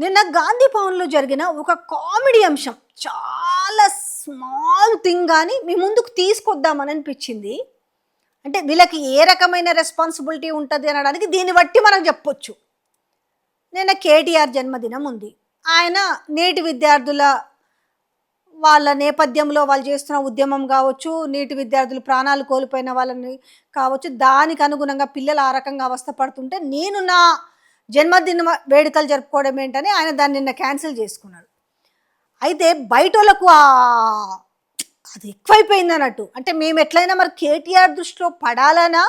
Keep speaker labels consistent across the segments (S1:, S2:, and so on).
S1: నిన్న గాంధీ భవన్‌లో జరిగిన ఒక కామెడీ అంశం. చాలా స్మాల్ థింగ్ గాని మీ ముందుకు తీసుకొద్దామని అనిపించింది. అంటే వీళ్ళకి ఏ రకమైన రెస్పాన్సిబిలిటీ ఉంటది అనడానికి దీన్ని బట్టి మనం చెప్పొచ్చు. నిన్న కేటీఆర్ జన్మదినం ఉంది. ఆయన నేటి విద్యార్థుల వాళ్ళ నేపథ్యంలో వాళ్ళు చేస్తున్న ఉద్యమం కావచ్చు, నీటి విద్యార్థులు ప్రాణాలు కోల్పోయిన వాళ్ళని కావచ్చు, దానికి అనుగుణంగా పిల్లలు ఆ రకంగా అవస్థ పడుతుంటే నేను నా జన్మదిన వేడుకలు జరుపుకోవడం ఏంటని ఆయన దాన్ని నిన్న క్యాన్సిల్ చేసుకున్నాడు. అయితే బయటోళ్ళకు అది ఎక్కువైపోయింది అన్నట్టు. అంటే మేము ఎట్లయినా మరి కేటీఆర్ దృష్టిలో పడాలనా,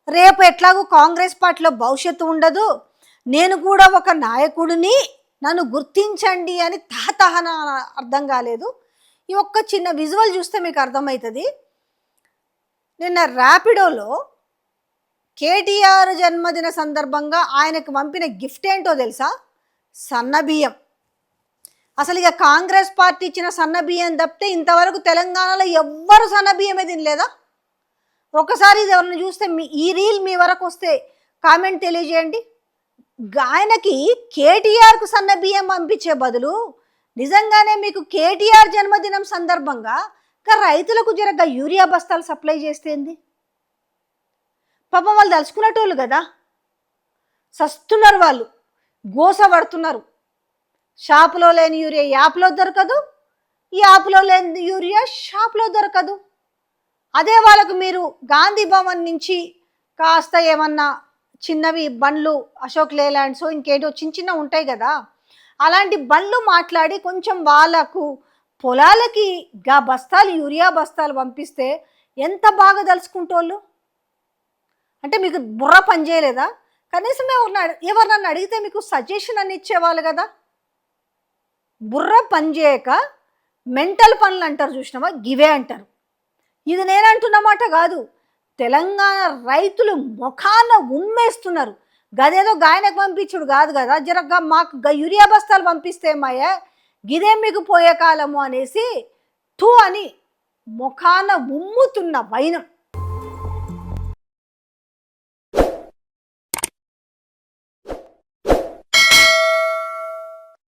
S1: రేపు ఎట్లాగూ కాంగ్రెస్ పార్టీలో భవిష్యత్తు ఉండదు, నేను కూడా ఒక నాయకుడిని, నన్ను గుర్తించండి అని తహతహన అర్థం కాలేదు. ఈ ఒక్క చిన్న విజువల్ చూస్తే మీకు అర్థమవుతుంది. నిన్న ర్యాపిడోలో కేటీఆర్ జన్మదిన సందర్భంగా ఆయనకు పంపిన గిఫ్ట్ ఏంటో తెలుసా? సన్నబియ్యం. అసలు ఇక కాంగ్రెస్ పార్టీ ఇచ్చిన సన్నబియ్యం తప్పితే ఇంతవరకు తెలంగాణలో ఎవ్వరు సన్నబియ్యమే తినలేదా? ఒకసారి ఇది ఎవరిని చూస్తే ఈ రీల్ మీ వరకు వస్తే కామెంట్ తెలియజేయండి. ఆయనకి కేటీఆర్కు సన్నబియ్యం పంపించే బదులు నిజంగానే మీకు కేటీఆర్ జన్మదినం సందర్భంగా రైతులకు జరగ యూరియా బస్తాలు సప్లై చేస్తేంది? పాపం వాళ్ళు తలుచుకునేటోళ్ళు కదా, సస్తున్నారు, వాళ్ళు గోస పడుతున్నారు. షాపులో లేని యూరియా యాప్లో దొరకదు, ఈ యాప్లో లేని యూరియా షాప్లో దొరకదు. అదే వాళ్ళకు మీరు గాంధీ భవన్ నుంచి కాస్త ఏమన్నా చిన్నవి బండ్లు, అశోక్ లేలాండ్స్ ఇంకేటో చిన్న చిన్న ఉంటాయి కదా, అలాంటి బండ్లు మాట్లాడి కొంచెం వాళ్ళకు పొలాలకి గా బస్తాలు యూరియా బస్తాలు పంపిస్తే ఎంత బాగా తలుచుకుంటోళ్ళు. అంటే మీకు బుర్ర పనిచేయలేదా? కనీసం ఎవరినన్నా అడిగితే మీకు సజెషన్ అని ఇచ్చేవాళ్ళు కదా. బుర్ర పనిచేయక మెంటల్ పనులు అంటారు చూసినావా, గివే అంటారు. ఇది నేనంటున్నమాట కాదు, తెలంగాణ రైతులు ముఖాన ఉమ్మేస్తున్నారు. గదేదో గాయనకు పంపించుడు కాదు కదా, జరగ్గా మాకు యూరియా బస్తాలు పంపిస్తే మాయే గిదే మీకు పోయే కాలము అనేసి అని ముఖాన ఉమ్ముతున్న వైనం.